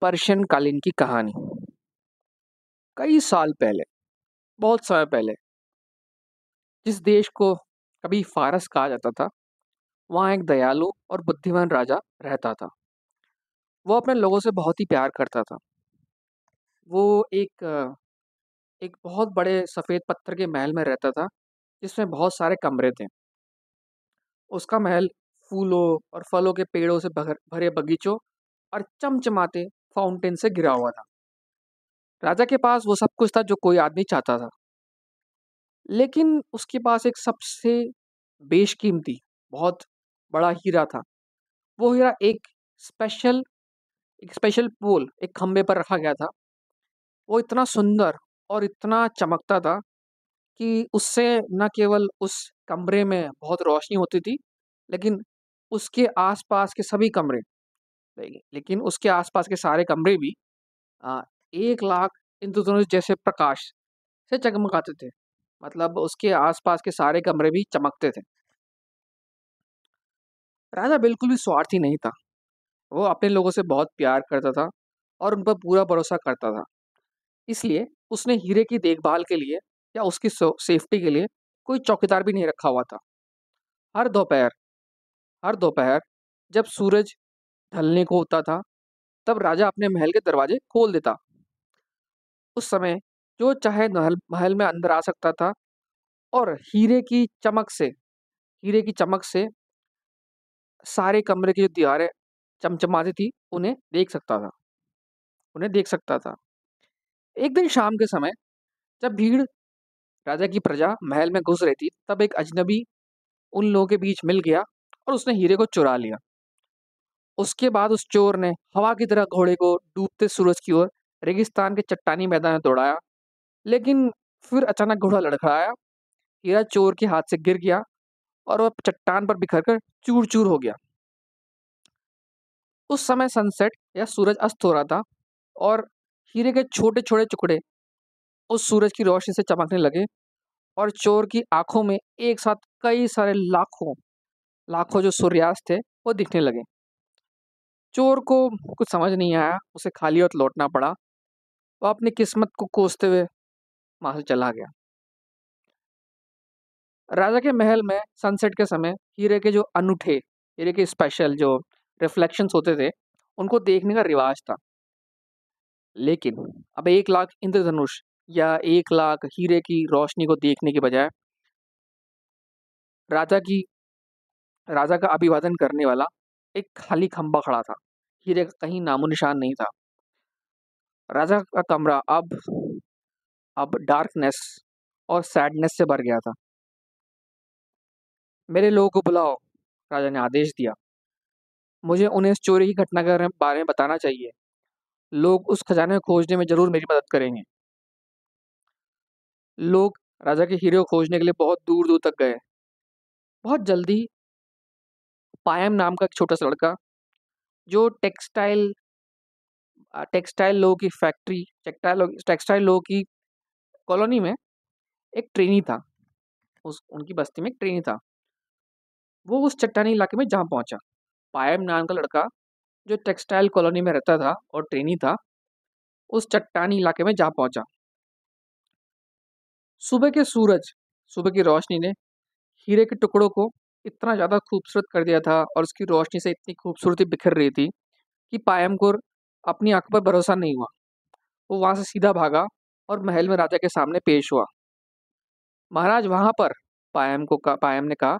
Persian कालीन की कहानी। कई साल पहले, बहुत समय पहले, जिस देश को कभी फारस कहा जाता था, वहाँ एक दयालु और बुद्धिमान राजा रहता था। वो अपने लोगों से बहुत ही प्यार करता था। वो एक बहुत बड़े सफ़ेद पत्थर के महल में रहता था, जिसमें बहुत सारे कमरे थे। उसका महल फूलों और फलों के पेड़ों से भरे बगीचों और चमचमाते फाउंटेन से घिरा हुआ था। राजा के पास वो सब कुछ था जो कोई आदमी चाहता था। लेकिन उसके पास एक सबसे बेशकीमती, बहुत बड़ा हीरा था। वो हीरा स्पेशल एक स्पेशल पोल, एक खंभे पर रखा गया था। वो इतना सुंदर और इतना चमकता था कि उससे न केवल उस कमरे में बहुत रोशनी होती थी, लेकिन उसके आसपास के सभी कमरे लेकिन उसके आसपास के सारे कमरे भी अ, 1 लाख इंद्रधनुष जैसे प्रकाश से जगमगाते थे। मतलब उसके आसपास के सारे कमरे भी चमकते थे। राजा बिल्कुल भी स्वार्थी नहीं था। वो अपने लोगों से बहुत प्यार करता था और उन पर पूरा भरोसा करता था। इसलिए उसने हीरे की देखभाल के लिए या उसकी सेफ्टी के लिए कोई चौकीदार भी नहीं रखा हुआ था। हर दोपहर हर दोपहर जब सूरज ढलने को होता था, तब राजा अपने महल के दरवाजे खोल देता। उस समय जो चाहे महल महल में अंदर आ सकता था और हीरे की चमक से सारे कमरे की जो दीवारें चमचमाती थी, उन्हें देख सकता था। एक दिन शाम के समय जब भीड़ राजा की प्रजा महल में घुस रही थी, तब एक अजनबी उन लोगों के बीच मिल गया और उसने हीरे को चुरा लिया। उसके बाद उस चोर ने हवा की तरह घोड़े को डूबते सूरज की ओर रेगिस्तान के चट्टानी मैदान में दौड़ाया। लेकिन फिर अचानक घोड़ा लड़खड़ाया, हीरा चोर के हाथ से गिर गया और वह चट्टान पर बिखर कर चूर चूर हो गया। उस समय सनसेट या सूरज अस्त हो रहा था और हीरे के छोटे छोटे टुकड़े उस सूरज की रोशनी से चमकने लगे और चोर की आंखों में एक साथ कई सारे लाखों लाखों जो सूर्यास्त थे वो दिखने लगे। चोर को कुछ समझ नहीं आया, उसे खाली हाथ लौटना पड़ा। वो अपनी किस्मत को कोसते हुए वहां से चला गया। राजा के महल में सनसेट के समय हीरे के स्पेशल जो रिफ्लेक्शंस होते थे, उनको देखने का रिवाज था। लेकिन अब 1 लाख इंद्रधनुष या 1 लाख हीरे की रोशनी को देखने के बजाय राजा की राजा का अभिवादन करने वाला एक खाली खंभा खड़ा था। हीरे का कहीं नामो निशान नहीं था। राजा का कमरा अब डार्कनेस और सैडनेस से भर गया था। मेरे लोगों को बुलाओ, राजा ने आदेश दिया। मुझे उन्हें इस चोरी की घटना के बारे में बताना चाहिए। लोग उस खजाने को खोजने में जरूर मेरी मदद करेंगे। लोग राजा के हीरे को खोजने के लिए बहुत दूर दूर तक गए। बहुत जल्दी पायम नाम का एक छोटा सा लड़का, जो टेक्सटाइल लोगों की फैक्ट्री टेक्सटाइल लोगों की कॉलोनी में एक ट्रेनी था, उस उनकी बस्ती में एक ट्रेनी था। वो उस चट्टानी इलाके में जहाँ पहुंचा। पायम नाम का लड़का, जो टेक्सटाइल कॉलोनी में रहता था और ट्रेनी था, उस चट्टानी इलाके में जहाँ पहुंचा। सुबह के सूरज सुबह की रोशनी ने हीरे के टुकड़ों को इतना ज़्यादा खूबसूरत कर दिया था और उसकी रोशनी से इतनी खूबसूरती बिखर रही थी कि पायम को अपनी आंखों पर भरोसा नहीं हुआ। वो वहां से सीधा भागा और महल में राजा के सामने पेश हुआ। महाराज, वहां पर पायम ने कहा,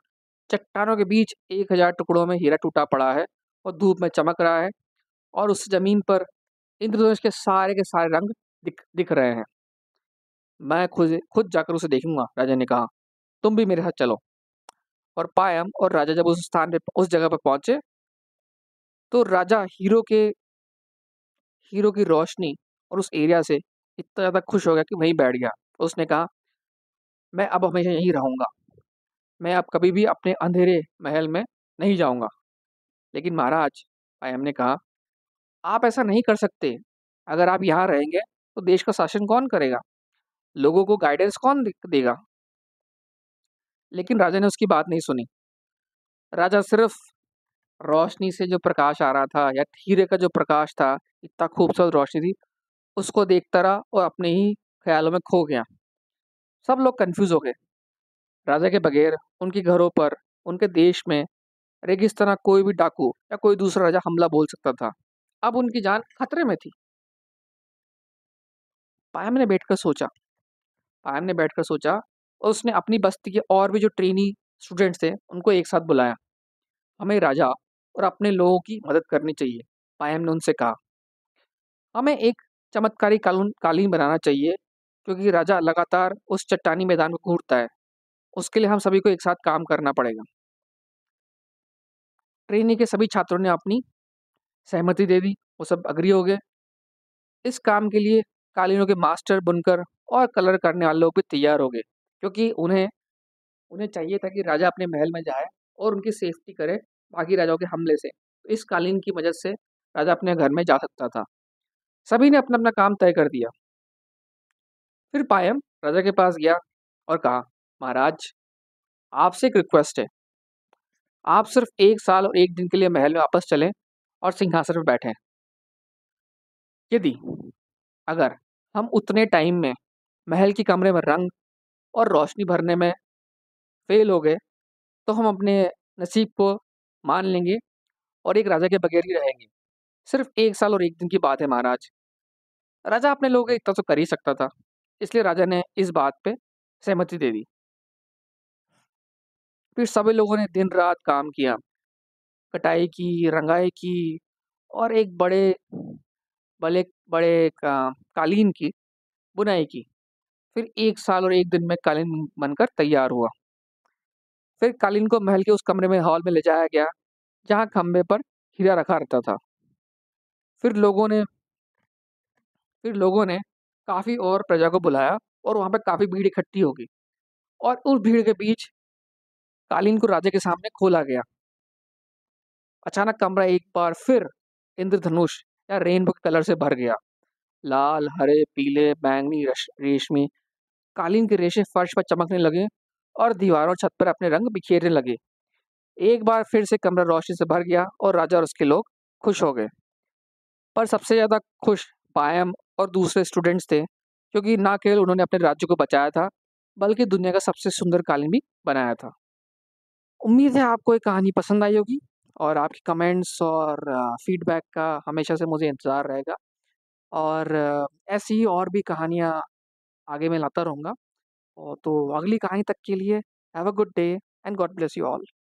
चट्टानों के बीच 1,000 टुकड़ों में हीरा टूटा पड़ा है और धूप में चमक रहा है और उस जमीन पर इंद्रधनुष के सारे रंग दिख रहे हैं। मैं खुद खुद जाकर उसे देखूंगा, राजा ने कहा। तुम भी मेरे साथ चलो। और पायम और राजा जब उस जगह पर पहुंचे, तो राजा हीरो की रोशनी और उस एरिया से इतना ज्यादा खुश हो गया कि वहीं बैठ गया। उसने कहा, मैं अब हमेशा यहीं रहूंगा। मैं अब कभी भी अपने अंधेरे महल में नहीं जाऊंगा। लेकिन महाराज, पायम ने कहा, आप ऐसा नहीं कर सकते। अगर आप यहाँ रहेंगे तो देश का शासन कौन करेगा? लोगों को गाइडेंस कौन देगा? लेकिन राजा ने उसकी बात नहीं सुनी। राजा सिर्फ रोशनी से जो प्रकाश आ रहा था या हीरे का जो प्रकाश था, इतना खूबसूरत रोशनी थी, उसको देखता रहा और अपने ही ख्यालों में खो गया। सब लोग कन्फ्यूज़ हो गए। राजा के बगैर उनके घरों पर, उनके देश में रेगिस्तान कोई भी डाकू या कोई दूसरा राजा हमला बोल सकता था। अब उनकी जान खतरे में थी। पायम ने बैठकर सोचा पायम ने बैठकर सोचा और उसने अपनी बस्ती के और भी जो ट्रेनी स्टूडेंट्स थे, उनको एक साथ बुलाया। हमें राजा और अपने लोगों की मदद करनी चाहिए, पायम ने उनसे कहा। हमें एक चमत्कारी कालीन बनाना चाहिए, क्योंकि राजा लगातार उस चट्टानी मैदान में घूरता है। उसके लिए हम सभी को एक साथ काम करना पड़ेगा। ट्रेनी के सभी छात्रों ने अपनी सहमति दे दी। वो सब अग्री हो गए। इस काम के लिए कालीनों के मास्टर, बुनकर और कलर करने वाले लोग भी तैयार हो गए, क्योंकि उन्हें उन्हें चाहिए था कि राजा अपने महल में जाए और उनकी सेफ्टी करे बाकी राजाओं के हमले से। तो इस कालीन की मदद से राजा अपने घर में जा सकता था। सभी ने अपना अपना काम तय कर दिया। फिर पायम राजा के पास गया और कहा, महाराज, आपसे एक रिक्वेस्ट है। आप सिर्फ 1 साल और 1 दिन के लिए महल में वापस चलें और सिंहासन पर बैठें। यदि अगर हम उतने टाइम में महल के कमरे में रंग और रोशनी भरने में फेल हो गए, तो हम अपने नसीब को मान लेंगे और एक राजा के बगैर ही रहेंगे। सिर्फ 1 साल और 1 दिन की बात है, महाराज। राजा अपने लोगों को इतना तो कर ही सकता था, इसलिए राजा ने इस बात पे सहमति दे दी। फिर सभी लोगों ने दिन रात काम किया, कटाई की, रंगाई की और एक बड़े बड़े कालीन की बुनाई की। फिर 1 साल और 1 दिन में कालीन बनकर तैयार हुआ। फिर कालीन को महल के उस कमरे में, हॉल में ले जाया गया, जहाँ खंबे पर हीरा रखा रहता था। फिर लोगों ने फिर लोगों ने काफ़ी और प्रजा को बुलाया और वहाँ पे काफ़ी भीड़ इकट्ठी हो गई। और उस भीड़ के बीच कालीन को राजा के सामने खोला गया। अचानक कमरा एक बार फिर इंद्रधनुष या रेनबो के कलर से भर गया। लाल, हरे, पीले, बैंगनी, रेशमी कालीन के रेशे फर्श पर चमकने लगे और दीवारों और छत पर अपने रंग बिखेरने लगे। एक बार फिर से कमरा रोशनी से भर गया और राजा और उसके लोग खुश हो गए। पर सबसे ज़्यादा खुश पायम और दूसरे स्टूडेंट्स थे, क्योंकि ना केवल उन्होंने अपने राज्य को बचाया था, बल्कि दुनिया का सबसे सुंदर कालीन भी बनाया था। उम्मीद है आपको ये कहानी पसंद आई होगी और आपके कमेंट्स और फीडबैक का हमेशा से मुझे इंतज़ार रहेगा। और ऐसी ही और भी कहानियाँ आगे मैं लाता रहूँगा। तो अगली कहानी तक के लिए have a good day and God bless you all.